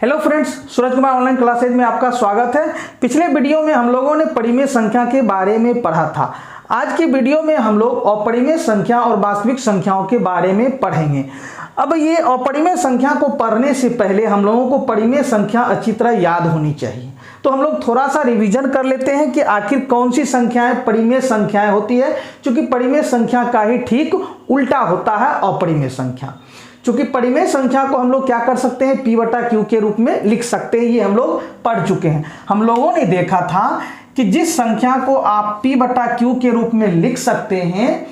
Hello friends, Suraj Kumar online classes में आपका स्वागत है। पिछले वीडियो में हम लोगों ने परिमेय संख्या के बारे में पढ़ा था। आज की वीडियो में हम लोग अपरिमेय संख्या और वास्तविक संख्याओं के बारे में पढ़ेंगे। अब ये अपरिमेय संख्या को पढ़ने से पहले हम लोगों को परिमेय संख्या अच्छी तरह याद होनी चाहिए। तो हम लोग थोड़ा सा रिवीजन कर लेते हैं कि आखिर कौन सी संख्याएं परिमेय संख्याएं होती है, क्योंकि परिमेय संख्या का ही ठीक उल्टा होता है अपरिमेय संख्या। चूंकि परिमेय संख्या को हम लोग क्या कर सकते हैं, P बटा Q के रूप में लिख सकते हैं। ये हम लोग पढ़ चुके हैं। हम लोगों ने देखा था कि जिस संख्या को आप P बटा Q के रूप में लिख सकते हैं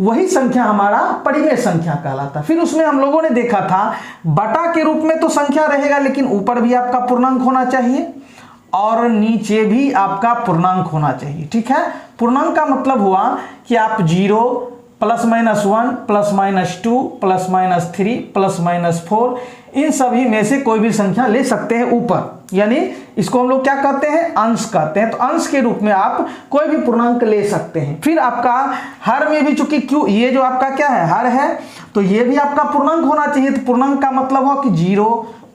वही संख्या हमारा परिमेय संख्या कहलाता है। फिर उसमें हम लोगों ने देखा था बटा के रूप में तो संख्या रहेगा, लेकिन ऊपर भी आपका पूर्णांक होना चाहिए और नीचे भी आपका पूर्णांक होना चाहिए। ठीक है, पूर्णांक का मतलब हुआ कि आप 0 +-1 +-2 +-3 +-4 इन सभी में से कोई भी संख्या ले सकते हैं ऊपर, यानी इसको हम लोग क्या कहते हैं, अंश कहते हैं। तो अंश के रूप में आप कोई भी पूर्णांक ले सकते हैं। फिर आपका हर में भी, चूंकि क्यों ये जो आपका क्या है, हर है, तो ये भी आपका पूर्णांक होना चाहिए। तो पूर्णांक का मतलब हो कि 0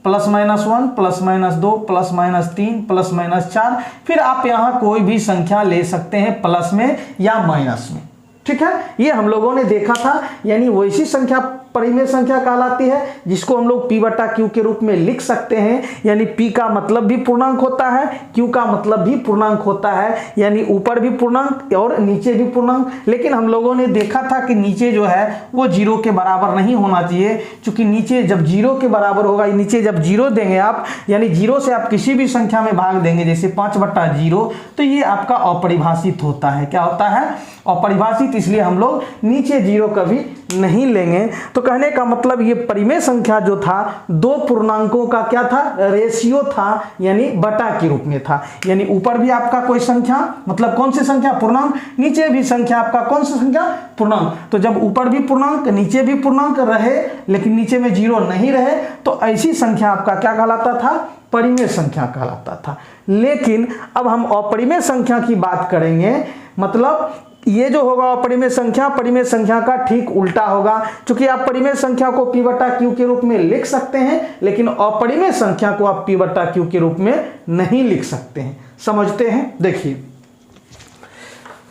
+-1 +-2 +-3 +-4। फिर आप यहाँ कोई भी संख्या ले सकते हैं प्लस में या माइनस में। ठीक है, ये हम लोगों ने देखा था। यानी वैसी संख्या परिमेय संख्या कहलाती है जिसको हम लोग P बटा Q के रूप में लिख सकते हैं। यानी P का मतलब भी पूर्णांक होता है, Q का मतलब भी पूर्णांक होता है, यानी ऊपर भी पूर्णांक और नीचे भी पूर्णांक। लेकिन हम लोगों ने देखा था कि नीचे जो है वो 0 के बराबर नहीं होना चाहिए, क्योंकि नीचे जब 0 के बराबर होगा, नीचे जब 0 देंगे आप, यानी 0 से आप किसी भी संख्या में भाग देंगे, जैसे 5/0, तो ये आपका अपरिभाषित होता है। क्या होता है, अपरिभाषित। इसलिए हम लोग नीचे 0 कभी नहीं लेंगे। तो कहने का मतलब ये परिमेय संख्या जो था दो पूर्णांकों का क्या था, रेशियो था, यानी बटा के रूप में था। यानी ऊपर भी आपका कोई संख्या, मतलब कौन सी संख्या, पूर्णांक, नीचे भी संख्या आपका कौन सी संख्या, पूर्णांक। तो जब ऊपर भी पूर्णांक नीचे भी पूर्णांक रहे, लेकिन नीचे में 0 नहीं रहे, तो ऐसी संख्या आपका क्या कहलाता था, परिमेय संख्या कहलाता था। लेकिन अब हम अपरिमेय संख्या की बात करेंगे। मतलब ये जो होगा अपरिमेय संख्या, परिमेय संख्या का ठीक उल्टा होगा। क्योंकि आप परिमेय संख्या को P बटा Q के रूप में लिख सकते हैं, लेकिन अपरिमेय संख्या को आप P बटा Q के रूप में नहीं लिख सकते हैं। समझते हैं, देखिए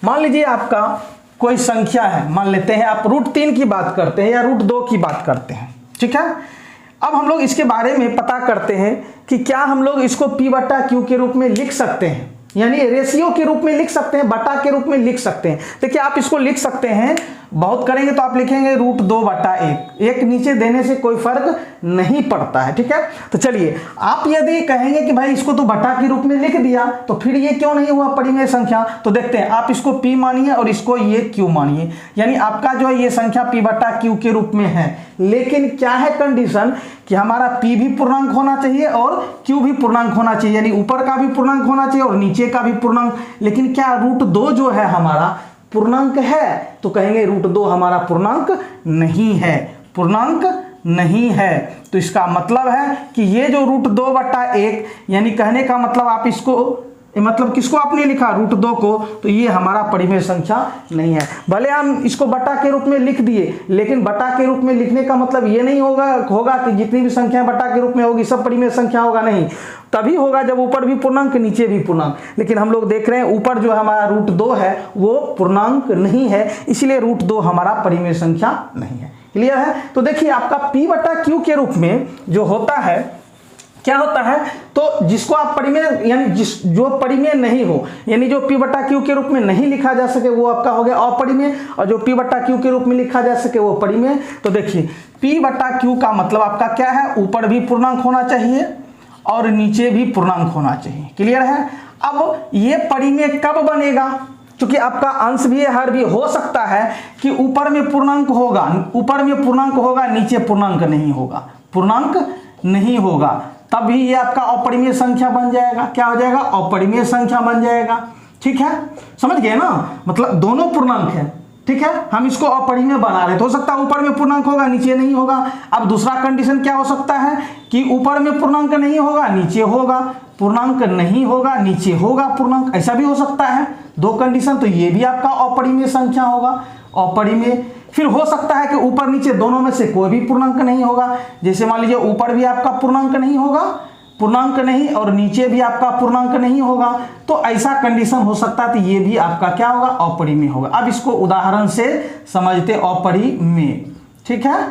मान लीजिए आपका कोई संख्या है, मान लेते हैं आप √3 की बात करते हैं या √2 की बात करते हैं। ठीक है, अब हम लोग इसके बारे में पता करते हैं कि क्या हम लोग इसको P बटा Q के रूप में लिख सकते हैं, यानी रेशियो के रूप में लिख सकते हैं, बटा के रूप में लिख सकते हैं। देखिए आप इसको लिख सकते हैं, बहुत करेंगे तो आप लिखेंगे √2/1। एक नीचे देने से कोई फर्क नहीं पड़ता है। ठीक है, तो चलिए आप यदि कहेंगे कि भाई इसको तो बटा के रूप में लिख दिया, तो फिर ये क्यों नहीं हुआ परिमेय संख्या। तो देखते हैं, आप इसको P मानिए और इसको ये Q मानिए, यानी आपका जो है ये संख्या P बटा Q के रूप में है। लेकिन क्या है कंडीशन कि हमारा P भी पूर्णांक होना चाहिए और Q भी पूर्णांक होना चाहिए, यानी ऊपर का भी पूर्णांक होना चाहिए और नीचे का भी पूर्णांक। लेकिन क्या √2 जो है हमारा पूर्णांक है, तो कहेंगे √2 हमारा पूर्णांक नहीं है, पूर्णांक नहीं है। तो इसका मतलब है कि ये जो √2/1, यानी कहने का मतलब आप इसको, मतलब किसको आपने लिखा, √2 को, तो ये हमारा परिमेय संख्या नहीं है। भले हम इसको बटा के रूप में लिख दिए, लेकिन बटा के रूप में लिखने का मतलब ये नहीं होगा कि जितनी भी संख्या बटा के रूप में होगी सब परिमेय संख्या होगा, नहीं। तभी होगा जब ऊपर भी पूर्णांक नीचे भी पूर्णांक। लेकिन हम लोग देख रहे हैं ऊपर जो हमारा √2 है वो पूर्णांक नहीं है, इसलिए √2 हमारा परिमेय संख्या नहीं है। क्लियर है। तो देखिए आपका P बटा Q के रूप में जो होता है, क्या होता है, तो जिसको आप परिमेय, यानी जो परिमेय नहीं हो, यानी जो P बटा Q के रूप में नहीं लिखा जा सके वो आपका हो गया अपरिमेय, और जो P बटा Q के रूप में लिखा जा सके वो परिमेय। तो देखिए P बटा Q का मतलब आपका क्या है, ऊपर भी पूर्णांक होना चाहिए और नीचे भी पूर्णांक होना चाहिए। क्लियर है। अब ये परिमेय कब बनेगा, क्योंकि आपका अंश भी है, हर भी हो सकता है कि ऊपर में पूर्णांक होगा, ऊपर में पूर्णांक होगा, नीचे पूर्णांक नहीं होगा, पूर्णांक नहीं होगा, तब भी ये आपका अपरिमेय संख्या बन जाएगा। क्या हो जाएगा, अपरिमेय संख्या बन जाएगा। ठीक है, समझ गए ना, मतलब दोनों पूर्णांक है। ठीक है, हम इसको अपरिमेय बना रहे हैं, तो हो सकता है ऊपर में पूर्णांक होगा, नीचे नहीं होगा। अब दूसरा कंडीशन क्या हो सकता है कि ऊपर में पूर्णांक नहीं होगा, नीचे होगा, पूर्णांक नहीं होगा, नीचे होगा पूर्णांक, ऐसा भी हो सकता है। दो कंडीशन, तो ये भी आपका अपरिमेय संख्या होगा, अपरिमेय। फिर हो सकता है कि ऊपर नीचे दोनों में से कोई भी पूर्णांक नहीं होगा, जैसे मान लीजिए ऊपर भी आपका पूर्णांक नहीं होगा, पूर्णांक नहीं और नीचे भी आपका पूर्णांक नहीं होगा, तो ऐसा कंडीशन हो सकता है तो ये भी आपका क्या होगा, अपरिमेय होगा। अब इसको उदाहरण से समझते, अपरिमेय, ठीक है,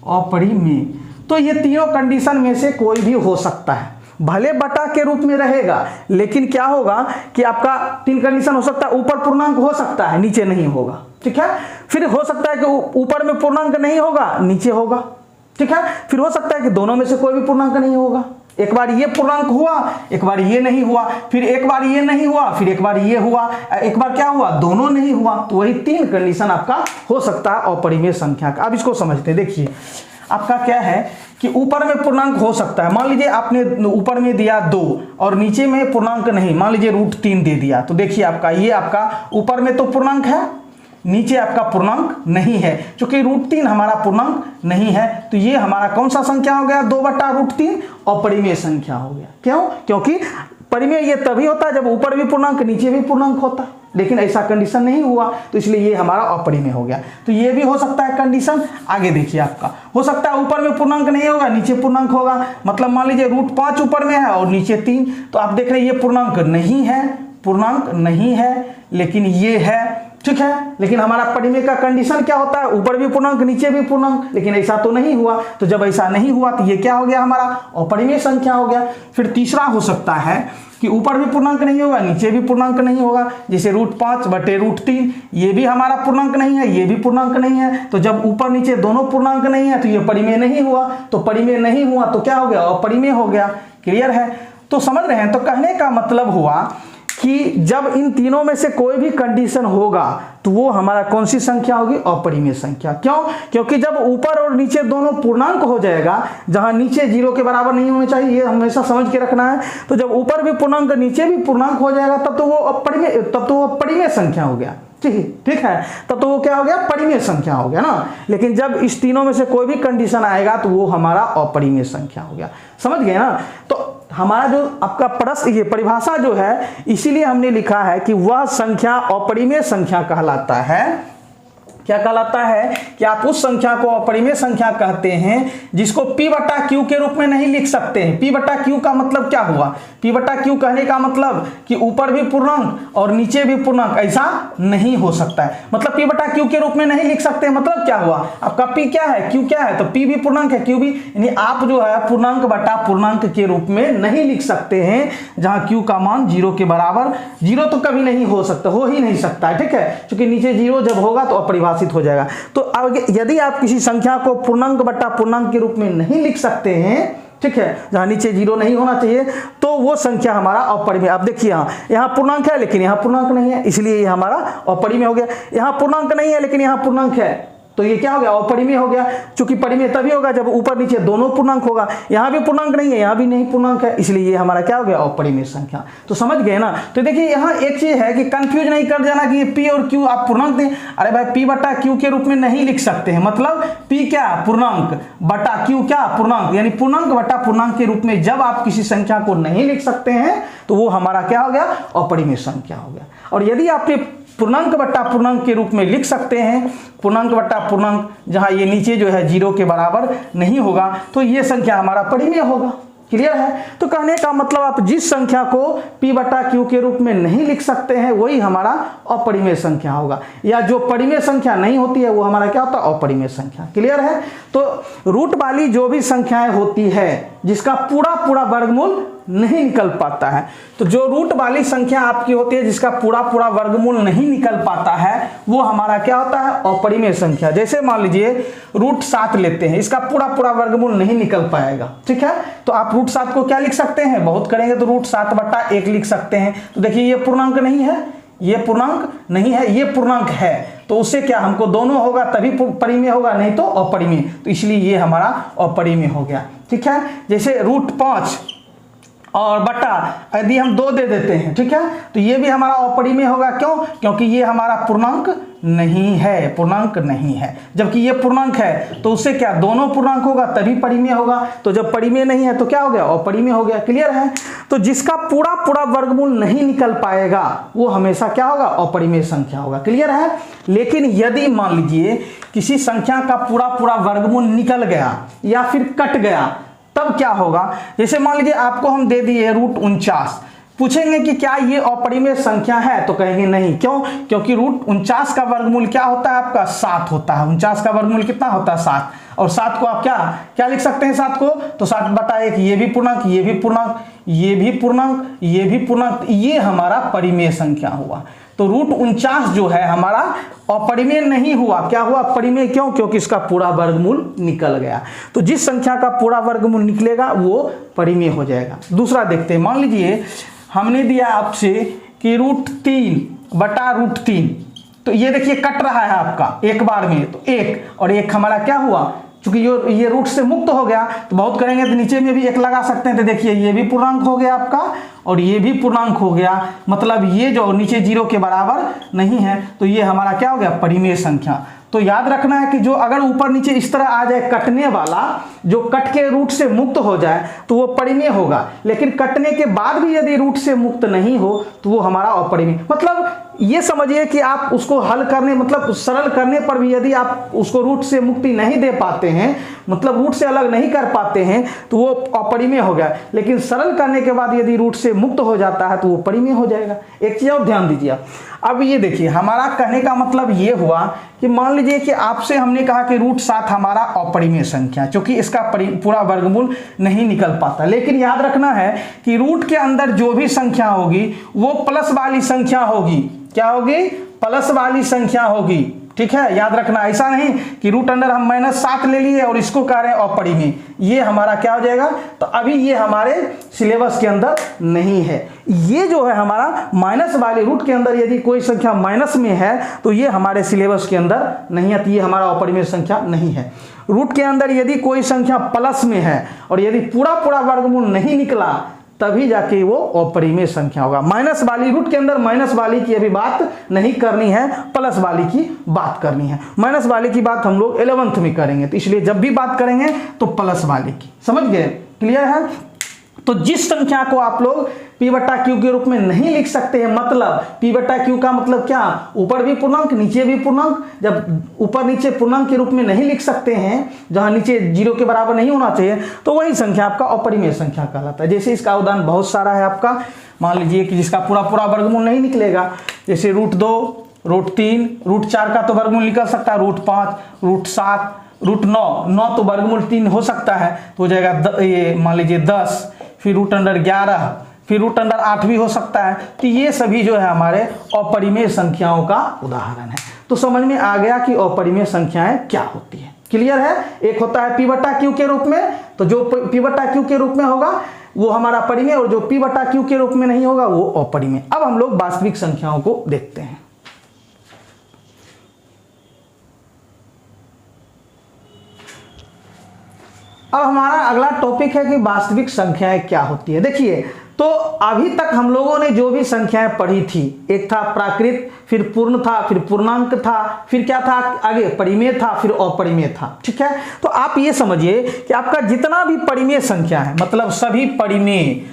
अपरिमेय। तो ये तीनों कंडीशन में से कोई भी हो सकता है, भले बटा के रूप में रहेगा, लेकिन क्या होगा कि आपका तीन कंडीशन हो सकता है, ऊपर पूर्णांक हो सकता है, नीचे नहीं होगा, ठीक है। फिर हो सकता है कि ऊपर में पूर्णांक नहीं होगा, नीचे होगा, ठीक है। फिर हो सकता है कि दोनों में से कोई भी पूर्णांक नहीं होगा, एक बार ये पूर्णांक हुआ, एक बार ये नहीं हुआ, फिर एक बार ये नहीं हुआ, फिर एक बार ये हुआ, एक बार क्या हुआ, दोनों नहीं हुआ। तो वही तीन कंडीशन आपका हो सकता है अपरिमेय संख्या का। अब इसको समझते हैं। देखिए आपका क्या है कि ऊपर में पूर्णांक हो सकता है, मान लीजिए आपने ऊपर में दिया 2 और नीचे में पूर्णांक नहीं, मान लीजिए √3 दे दिया, तो देखिए आपका ये आपका ऊपर में तो पूर्णांक है, नीचे आपका पूर्णांक नहीं है। चूंकि √3 हमारा पूर्णांक नहीं है, तो ये हमारा कौन सा संख्या हो गया, 2/√3 अपरिमेय संख्या हो गया। क्यों? क्योंकि परिमेय ये तभी होता है जब ऊपर भी पूर्णांक नीचे भी पूर्णांक होता है, लेकिन ऐसा कंडीशन नहीं हुआ, तो इसलिए ये हमारा अपरिमेय हो गया। तो ये भी हो सकता है कंडीशन। आगे देखिए आपका हो सकता है ऊपर में पूर्णांक नहीं होगा, नीचे पूर्णांक होगा, मतलब मान लीजिए √5 ऊपर में है और नीचे 3, तो आप देख रहे हैं ये पूर्णांक नहीं है, पूर्णांक नहीं है, लेकिन ये है, ठीक है। लेकिन हमारा परिमेय का कंडीशन क्या होता है, ऊपर भी पूर्णांक नीचे भी पूर्णांक, लेकिन ऐसा तो नहीं हुआ। तो जब ऐसा नहीं हुआ तो ये क्या हो गया, हमारा अपरिमेय संख्या हो गया। फिर तीसरा हो सकता है कि ऊपर भी पूर्णांक नहीं होगा, नीचे भी पूर्णांक नहीं होगा, जैसे √5/√3, ये भी हमारा पूर्णांक नहीं है, ये भी पूर्णांक नहीं है। तो जब ऊपर नीचे दोनों पूर्णांक नहीं है तो ये परिमेय नहीं हुआ, तो परिमेय नहीं हुआ तो क्या हो गया, अपरिमेय हो गया। क्लियर है? तो समझ रहे हैं? तो कहने का मतलब हुआ कि जब इन तीनों में से कोई भी कंडीशन होगा तो वो हमारा कौन सी संख्या होगी, अपरिमेय संख्या। क्यों? क्योंकि जब ऊपर और नीचे दोनों पूर्णांक हो जाएगा, जहां नीचे 0 के बराबर नहीं होने चाहिए, ये हमेशा समझ के रखना है। तो जब ऊपर भी पूर्णांक नीचे भी पूर्णांक हो जाएगा तब तो वो अपरिमेय संख्या हो गया। ठीक है, तब तो वो क्या हो गया, परिमेय संख्या हो गया ना। लेकिन जब इस तीनों में से कोई भी कंडीशन आएगा तो वो हमारा अपरिमेय संख्या हो गया। समझ गए ना? तो हमारा जो आपका प्रश्न, ये परिभाषा जो है, इसीलिए हमने लिखा है कि वह संख्या अपरिमेय संख्या कहलाता है। क्या कहलाता है कि आप उस संख्या को अपरिमेय संख्या कहते हैं जिसको P/Q के रूप में नहीं लिख सकते हैं। P/Q का मतलब क्या हुआ, P/Q कहने का मतलब कि ऊपर भी पूर्णांक और नीचे भी पूर्णांक, ऐसा नहीं हो सकता है। मतलब P/Q के रूप में नहीं लिख सकते, मतलब क्या हुआ, आपका P क्या है, Q क्या है, तो P भी पूर्णांक है, Q भी, यानी आप जो है पूर्णांक बटा पूर्णांक के रूप में नहीं लिख सकते हैं, जहां Q का मान 0 के बराबर, 0 तो कभी नहीं हो सकता, हो ही नहीं सकता है, ठीक है, क्योंकि नीचे 0 जब होगा तो अपरिभाषित हो जाएगा। तो आगे यदि आप किसी संख्या को पूर्णांक बटा पूर्णांक के रूप में नहीं लिख सकते हैं, ठीक है, जहां नीचे 0 नहीं होना चाहिए, तो वो संख्या हमारा अपरिमेय। आप देखिए यहाँ पूर्णांक है लेकिन यहाँ पूर्णांक नहीं है, इसलिए ये हमारा अपरिमेय हो गया। यहाँ पूर्णांक नहीं है लेकिन यहाँ पूर्णांक है, तो ये क्या हो गया, अपरिमेय हो गया। चूंकि परिमेय तभी होगा जब ऊपर नीचे दोनों पूर्णांक होगा। यहाँ भी पूर्णांक नहीं है, यहाँ भी नहीं पूर्णांक है, इसलिए ये हमारा क्या हो गया, अपरिमेय संख्या। तो समझ गए ना? तो देखिए यहाँ एक चीज है कि कंफ्यूज नहीं कर जाना कि ये P और Q आप पूर्णांक दें। अरे भाई P/Q के रूप में नहीं लिख सकते हैं, मतलब P क्या, पूर्णांक, बटा Q क्या, पूर्णांक, यानी पूर्णांक बटा पूर्णांक के रूप में जब आप किसी संख्या को नहीं लिख सकते हैं तो वो हमारा क्या हो गया, अपरिमेय संख्या हो गया। और यदि आप पूर्णांक बट्टा पूर्णांक के रूप में लिख सकते हैं, पूर्णांक बट्टा पूर्णांक, जहां ये नीचे जो है 0 के बराबर नहीं होगा, तो ये संख्या हमारा परिमेय होगा। क्लियर है? तो कहने का मतलब आप जिस संख्या को P/Q के रूप में नहीं लिख सकते हैं वही हमारा अपरिमेय संख्या होगा, या जो परिमेय संख्या नहीं होती है वो हमारा क्या होता है, अपरिमेय संख्या। क्लियर है? तो रूट वाली जो भी संख्याएं होती है जिसका पूरा वर्गमूल नहीं निकल पाता है, तो जो रूट वाली संख्या आपकी होती है जिसका पूरा वर्गमूल नहीं निकल पाता है, वो हमारा क्या होता है, अपरिमेय संख्या। जैसे मान लीजिए √7 लेते हैं, इसका पूरा वर्गमूल नहीं निकल पाएगा, ठीक है, तो आप √7 को क्या लिख सकते हैं, बहुत करेंगे तो √7/1 लिख सकते हैं। तो देखिए ये पूर्णांक नहीं है, ये पूर्णांक नहीं है, ये पूर्णांक है, तो उससे क्या, हमको दोनों होगा तभी परिमेय होगा, नहीं तो अपरिमेय, तो इसलिए ये हमारा अपरिमेय हो गया। ठीक है, जैसे √5 और बटा यदि हम 2 दे देते हैं, ठीक है, तो ये भी हमारा अपरिमेय होगा। क्यों? क्योंकि ये हमारा पूर्णांक नहीं है, पूर्णांक नहीं है, जबकि ये पूर्णांक है, तो उससे क्या, दोनों पूर्णांक होगा तभी परिमेय होगा। तो जब परिमेय नहीं है तो क्या हो गया, अपरिमेय हो गया। क्लियर है? तो जिसका पूरा वर्गमूल नहीं निकल पाएगा वो हमेशा क्या होगा, अपरिमेय संख्या होगा। क्लियर है? लेकिन यदि मान लीजिए किसी संख्या का पूरा वर्गमूल निकल गया या फिर कट गया, तब क्या होगा, जैसे मान लीजिए आपको हम दे दिए √49, पूछेंगे कि क्या ये अपरिमेय संख्या है, तो कहेंगे नहीं। क्यों? क्योंकि √49 का वर्गमूल क्या होता है आपका 7 होता है। 49 का वर्गमूल कितना होता है 7, और 7 को आप क्या लिख सकते हैं 7 को, तो 7/1, ये भी पूर्णांक, ये भी पूर्णांक, ये भी पूर्णांक, ये भी पूर्णांक, ये हमारा परिमेय संख्या हुआ। तो √49 जो है हमारा अपरिमेय नहीं हुआ, क्या हुआ परिमेय। क्यों? क्योंकि इसका पूरा वर्गमूल निकल गया। तो जिस संख्या का पूरा वर्गमूल निकलेगा वो परिमेय हो जाएगा। दूसरा देखते हैं, मान लीजिए हमने दिया आपसे कि √3/√3, तो ये देखिए कट रहा है आपका एक बार में, तो 1 और 1 हमारा क्या हुआ, क्योंकि ये रूट से मुक्त हो गया, तो बहुत करेंगे तो नीचे में भी 1 लगा सकते हैं। तो देखिए ये भी पूर्णांक हो गया आपका और ये भी पूर्णांक हो गया, मतलब ये जो नीचे 0 के बराबर नहीं है, तो ये हमारा क्या हो गया परिमेय संख्या। तो याद रखना है कि जो अगर ऊपर नीचे इस तरह आ जाए कटने वाला, जो कट के रूट से मुक्त हो जाए तो वो परिमेय होगा, लेकिन कटने के बाद भी यदि रूट से मुक्त नहीं हो तो वो हमारा अपरिमेय। मतलब ये समझिए कि आप उसको हल करने, मतलब सरल करने पर भी यदि आप उसको रूट से मुक्ति नहीं दे पाते हैं, मतलब रूट से अलग नहीं कर पाते हैं, तो वो अपरिमेय हो गया। लेकिन सरल करने के बाद यदि रूट से मुक्त हो जाता है तो वो परिमेय हो जाएगा। एक चीज और ध्यान दीजिए, अब ये देखिए हमारा कहने का मतलब ये हुआ कि मान लीजिए कि आपसे हमने कहा कि √7 हमारा अपरिमेय संख्या, क्योंकि इसका पूरा वर्गमूल नहीं निकल पाता। लेकिन याद रखना है कि रूट के अंदर जो भी संख्या होगी वो प्लस वाली संख्या होगी। क्या होगी? प्लस वाली संख्या होगी। ठीक है, याद रखना, ऐसा नहीं कि रूट अंडर हम -7 ले लिए और इसको कह रहे हैं अपरिमेय, ये हमारा क्या हो जाएगा। तो अभी ये हमारे सिलेबस के अंदर नहीं है। ये जो है हमारा माइनस वाली रूट के अंदर यदि कोई संख्या माइनस में है तो ये हमारे सिलेबस के अंदर नहीं है, तो ये हमारा अपरिमेय संख्या नहीं है। रूट के अंदर यदि कोई संख्या प्लस में है और यदि पूरा वर्गमूल नहीं निकला तभी जाके वो अपरिमेय संख्या होगा। माइनस वाली रूट के अंदर माइनस वाली की अभी बात नहीं करनी है, प्लस वाली की बात करनी है। माइनस वाली की बात हम लोग 11th में करेंगे, तो इसलिए जब भी बात करेंगे तो प्लस वाली की। समझ गए? क्लियर है? तो जिस संख्या को आप लोग P/Q के रूप में नहीं लिख सकते हैं, मतलब P/Q का मतलब क्या, ऊपर भी पूर्णांक नीचे भी पूर्णांक, जब ऊपर नीचे पूर्णांक के रूप में नहीं लिख सकते हैं, जहां नीचे 0 के बराबर नहीं होना चाहिए, तो वही संख्या आपका अपरिमेय संख्या कहलाता है। जैसे इसका उदाहरण बहुत सारा है आपका, मान लीजिए कि जिसका पूरा वर्गमूल नहीं निकलेगा, जैसे √2, √3, √4 का तो वर्गमूल निकल सकता है, √5, √7, √9 तो वर्गमूल 3 हो सकता है, तो हो जाएगा ये मान लीजिए 10, फिर √11, फिर √8 भी हो सकता है। तो ये सभी जो है हमारे अपरिमेय संख्याओं का उदाहरण है। तो समझ में आ गया कि अपरिमेय संख्याएं क्या होती है। क्लियर है? एक होता है P/Q के रूप में, तो जो P/Q के रूप में होगा वो हमारा परिमेय, और जो P/Q के रूप में नहीं होगा वो अपरिमेय। अब हम लोग वास्तविक संख्याओं को देखते हैं। अब हमारा अगला टॉपिक है कि वास्तविक संख्याएं क्या होती है। देखिए, तो अभी तक हम लोगों ने जो भी संख्याएं पढ़ी थी, एक था प्राकृत, फिर पूर्ण था, फिर पूर्णांक था, फिर क्या था आगे परिमेय था, फिर अपरिमेय था। ठीक है, तो आप ये समझिए कि आपका जितना भी परिमेय संख्या है, मतलब सभी परिमेय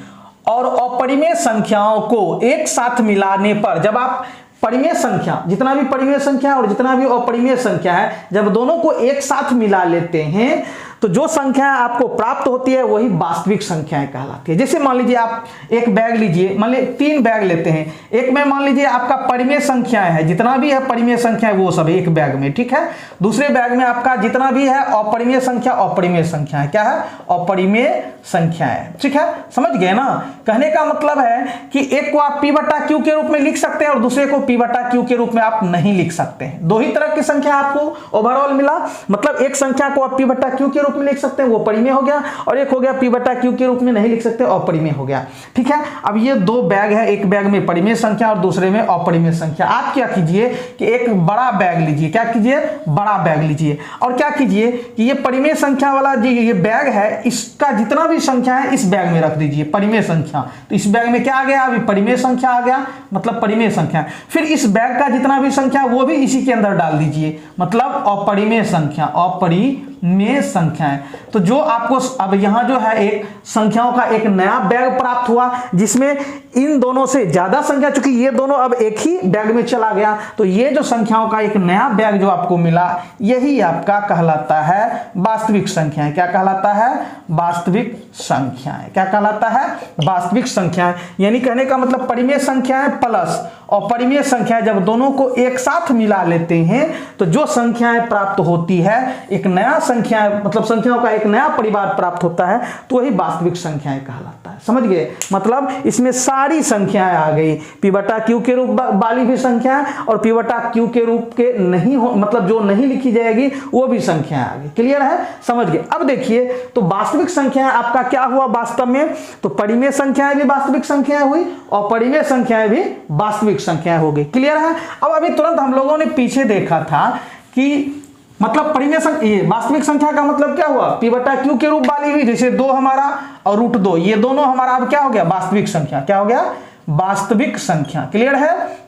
और अपरिमेय संख्याओं को एक साथ मिलाने पर, जब आप परिमेय संख्या, जितना भी परिमेय संख्या है और जितना भी अपरिमेय संख्या है, जब दोनों को एक साथ मिला लेते हैं तो जो संख्या आपको प्राप्त होती है वही वास्तविक संख्याएं कहलाती है। जैसे मान लीजिए आप एक बैग लीजिए, मान लीजिए 3 बैग लेते हैं, एक में मान लीजिए आपका परिमेय संख्याएं है, जितना भी है परिमेय संख्या है वो सब एक बैग में, ठीक है। दूसरे बैग में आपका जितना भी है अपरिमेय संख्या, अपरिमेय संख्या है, क्या है अपरिमेय संख्या है, ठीक है। समझ गए ना? कहने का मतलब है कि एक को आप P/Q के रूप में लिख सकते हैं और दूसरे को P/Q के रूप में आप नहीं लिख सकते हैं। दो ही तरह की संख्या आपको ओवरऑल मिला, मतलब एक संख्या को आप P/Q के रूप में लिख सकते हैं वो परिमेय हो गया, और एक हो गया P/Q के रूप में नहीं लिख सकते अपरिमेय हो गया, ठीक है। अब ये दो बैग है, एक बैग में परिमेय संख्या और दूसरे में अपरिमेय संख्या। आप क्या कीजिए कि एक बड़ा बैग लीजिए, क्या कीजिए बड़ा बैग लीजिए, और क्या कीजिए कि ये परिमेय संख्या वाला जो ये बैग है इसका जितना भी संख्या है इस बैग में रख दीजिए परिमेय संख्या। तो इस बैग में क्या आ गया, अभी परिमेय संख्या आ गया, मतलब परिमेय संख्या। फिर इस बैग का जितना भी संख्या वो भी इसी के अंदर डाल दीजिए, मतलब अपरिमेय संख्या, अपरिमेय में संख्याएं। तो जो आपको अब यहाँ जो है एक संख्याओं का एक नया बैग प्राप्त हुआ जिसमें इन दोनों से ज्यादा संख्या, चूंकि ये दोनों अब एक ही बैग में चला गया, तो ये जो संख्याओं का एक नया बैग जो आपको मिला, यही आपका कहलाता है वास्तविक संख्याएं। क्या कहलाता है? वास्तविक संख्याएं। क्या कहलाता है? वास्तविक संख्याएं। यानी कहने का मतलब परिमेय संख्याएं प्लस और परिमेय संख्याएं जब दोनों को एक साथ मिला लेते हैं तो जो संख्याएं प्राप्त होती है, एक नया संख्याएं मतलब संख्याओं का एक नया परिवार प्राप्त होता है, तो वही वास्तविक संख्याएं कहलाता है। समझ गए? मतलब इसमें सारी संख्याएं आ गई, पी बटा क्यू के रूप वाली भी संख्याएं और पी बटा क्यू के रूप के नहीं हो मतलब जो नहीं लिखी जाएगी वो भी संख्याएं आ गई। क्लियर है? समझ गए? अब देखिए, तो वास्तविक संख्याएं आपका क्या हुआ वास्तव में? तो परिमेय संख्याएं भी वास्तविक संख्याएं हुई और परिमेय संख्याएं भी वास्तविक संख्याएं हो गई। क्लियर है? अब अभी तुरंत हम लोगों ने पीछे देखा था कि मतलब परिमेय संख्या, वास्तविक संख्या का मतलब क्या हुआ? पी बटा क्यू के रूप वाली भी, जैसे 2 हमारा और √2, ये दोनों हमारा अब क्या हो गया? वास्तविक संख्या। क्या हो गया? वास्तविक संख्या। क्लियर है?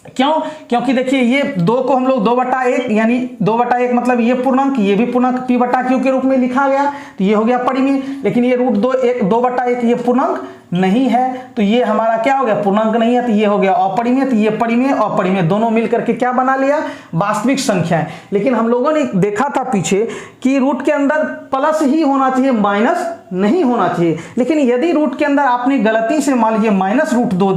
क्यों? क्योंकि देखिए ये 2 को हम लोग 2/1 यानी 2/1 मतलब ये पूर्णांक, ये भी पूर्णांक पी बटा क्यू के रूप में लिखा गया, तो ये हो गया परिमेय। लेकिन ये √2/1 ये पूर्णांक नहीं है, तो ये हमारा क्या हो गया? पूर्णांक नहीं है, तो ये हो गया अपरिमेय। तो ये परिमेय और परिमेय दोनों मिलकर के क्या बना लिया? वास्तविक संख्याएं। लेकिन हम लोगों ने देखा था पीछे कि रूट के अंदर प्लस ही होना चाहिए, माइनस नहीं होना चाहिए। लेकिन यदि रूट के अंदर आपने गलती से मान लीजिए -√2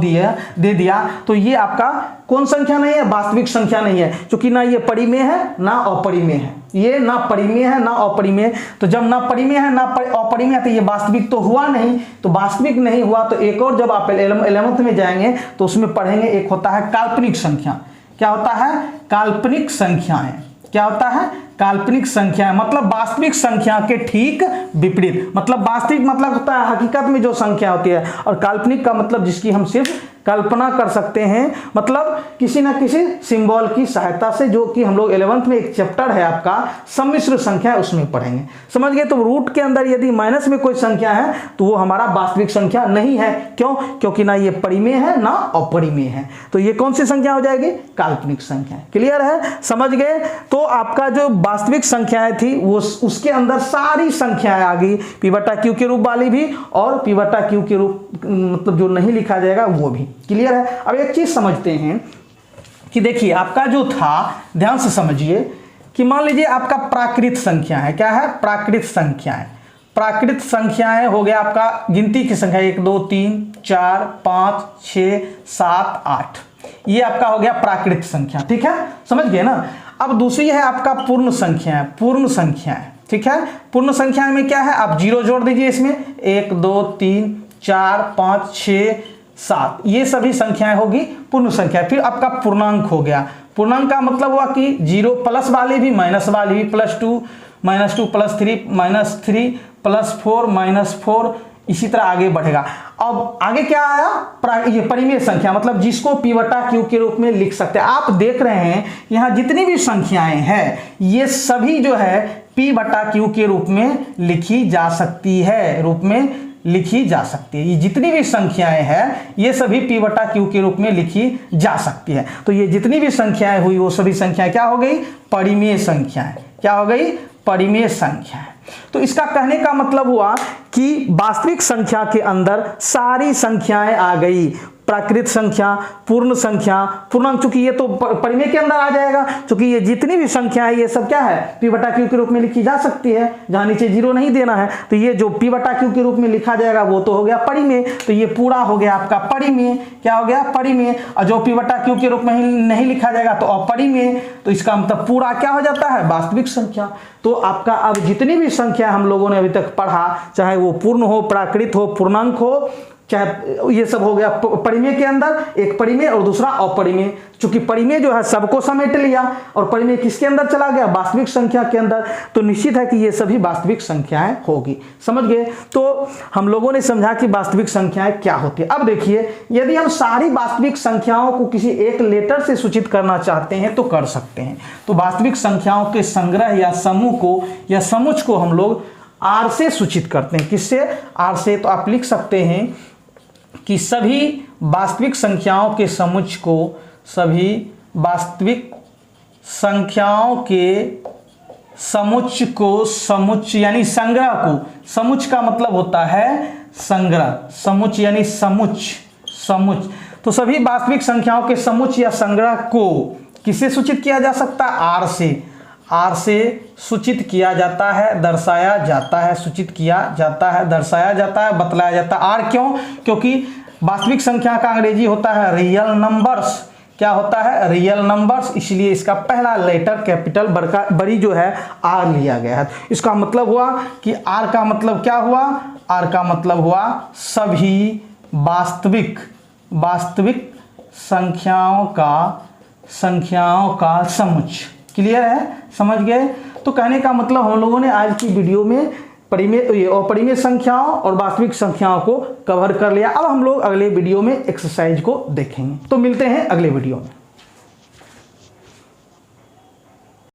दे दिया, तो ये आपका कौन संख्या नहीं है? वास्तविक संख्या नहीं है, क्योंकि ना ये परिमेय है ना अपरिमेय है। ये ना परिमेय है ना अपरिमेय, तो जब ना परिमेय है ना अपरिमेय है तो ये वास्तविक तो हुआ नहीं। तो वास्तविक नहीं हुआ तो एक और जब आप 11th में जाएंगे तो उसमें पढ़ेंगे, एक होता है काल्पनिक संख्या। क्या होता है? काल्पनिक संख्याएं। क्या होता है? काल्पनिक संख्या मतलब वास्तविक संख्या के ठीक विपरीत। मतलब वास्तविक मतलब होता है हकीकत में जो संख्या होती है, और काल्पनिक का मतलब जिसकी हम सिर्फ कल्पना कर सकते हैं, मतलब किसी ना किसी सिंबल की सहायता से, जो कि हम लोग 11th में एक चैप्टर है आपका सम्मिश्र संख्या, उसमें पढ़ेंगे। समझ गए? तो रूट के अंदर यदि माइनस में कोई संख्या है तो वो हमारा वास्तविक संख्या नहीं है। क्यों? क्योंकि ना ये परिमेय है ना अपरिमेय है, तो ये कौन सी संख्या हो जाएगी? काल्पनिक संख्या। क्लियर है? समझ गए? तो आपका जो वास्तविक संख्याएं थी वो उसके अंदर सारी संख्याएं आ गई, पी बटा क्यू के रूप वाली भी और पी बटा क्यू के रूप मतलब जो नहीं लिखा जाएगा वो भी। क्लियर है? अब एक चीज समझते हैं कि देखिए आपका जो था, ध्यान से समझिए कि मान लीजिए आपका प्राकृत संख्या है। क्या है? प्राकृत संख्याएं। प्राकृत संख्याएं हो गया आपका गिनती की संख्या 1 2 3 4 5 6 7 8, ये आपका हो गया प्राकृत संख्या। ठीक है? समझ गए ना? अब दूसरी है आपका पूर्ण संख्या। पूर्ण संख्याएं। ठीक है? पूर्ण संख्या में क्या है? आप 0 जोड़ दीजिए इसमें, 1 2 3 4 5 6 7, ये सभी संख्याएं होगी पूर्ण संख्या। फिर आपका पूर्णांक हो गया। पूर्णांक का मतलब हुआ कि 0 प्लस वाली भी माइनस वाली भी, +2 -2 +3 -3 +4 -4, इसी तरह आगे बढ़ेगा। अब आगे क्या आया? ये परिमेय संख्या, मतलब जिसको पी बटा क्यू के रूप में लिख सकते हैं। आप देख रहे हैं यहाँ जितनी भी संख्याएं हैं ये सभी जो है पी बटा क्यू के रूप में लिखी जा सकती है, रूप में लिखी जा सकती है। ये जितनी भी संख्याएं हैं ये सभी पी बटा क्यू के रूप में लिखी जा सकती है। तो ये जितनी भी संख्याएं हुई वो सभी संख्याएं क्या हो गई? परिमेय संख्याएं। क्या हो गई? परिमेय संख्याएं। तो इसका कहने का मतलब हुआ कि वास्तविक संख्या के अंदर सारी संख्याएं आ गई, प्राकृत संख्या, पूर्ण संख्या, पूर्णांक, चूंकि ये तो परिमेय के अंदर आ जाएगा, चूंकि ये जितनी भी संख्या है ये सब क्या है? पी बटा क्यू के रूप में लिखी जा सकती है, जहां नीचे 0 नहीं देना है। तो ये जो पी बटा क्यू के रूप में लिखा जाएगा वो तो हो गया परिमेय, तो ये पूरा हो गया आपका परिमेय। क्या हो गया? परिमेय। और जो पी बटा क्यू के रूप में नहीं लिखा जाएगा तो अपरिमेय, तो इसका मतलब पूरा क्या हो जाता है? वास्तविक संख्या। तो आपका अब जितनी भी संख्या हम लोगों ने अभी तक पढ़ा, चाहे वो पूर्ण हो, प्राकृत हो, पूर्णांक हो, चाहे ये सब हो गया परिमेय के अंदर, एक परिमेय और दूसरा अपरिमेय। चूंकि परिमेय जो है सबको समेट लिया और परिमेय किसके अंदर चला गया? वास्तविक संख्या के अंदर, तो निश्चित है कि ये सभी वास्तविक संख्याएं होगी। समझ गए? तो हम लोगों ने समझा कि वास्तविक संख्याएं क्या होती है। अब देखिए, यदि हम सारी वास्तविक संख्याओं को किसी एक लेटर से सूचित करना चाहते हैं तो कर सकते हैं। तो वास्तविक संख्याओं के संग्रह या समूह को या समुच्च को हम लोग आर से सूचित करते हैं। किससे? आर से। तो आप लिख सकते हैं कि सभी वास्तविक संख्याओं के समुच्च को, सभी वास्तविक संख्याओं के समुच्च को समुच्च यानी संग्रह को, समुच्च का मतलब होता है संग्रह, समुच्च यानी समुच्च, समुच्च। तो सभी वास्तविक संख्याओं के समुच्च या संग्रह को किससे सूचित किया जा सकता है? आर से, आर से सूचित किया जाता है, दर्शाया जाता है, सूचित किया जाता है, दर्शाया जाता है, बतलाया जाता है। आर क्यों? क्योंकि वास्तविक संख्या का अंग्रेजी होता है रियल नंबर्स। क्या होता है? रियल नंबर्स, इसलिए इसका पहला लेटर कैपिटल बड़ी जो है आर लिया गया है। इसका मतलब हुआ कि आर का मतलब क्या हुआ? आर का मतलब हुआ सभी वास्तविक संख्याओं का समुच्च। क्लियर है? समझ गए? तो कहने का मतलब हम लोगों ने आज की वीडियो में अपरिमेय संख्याओं और वास्तविक संख्याओं को कवर कर लिया। अब हम लोग अगले वीडियो में एक्सरसाइज को देखेंगे। तो मिलते हैं अगले वीडियो में।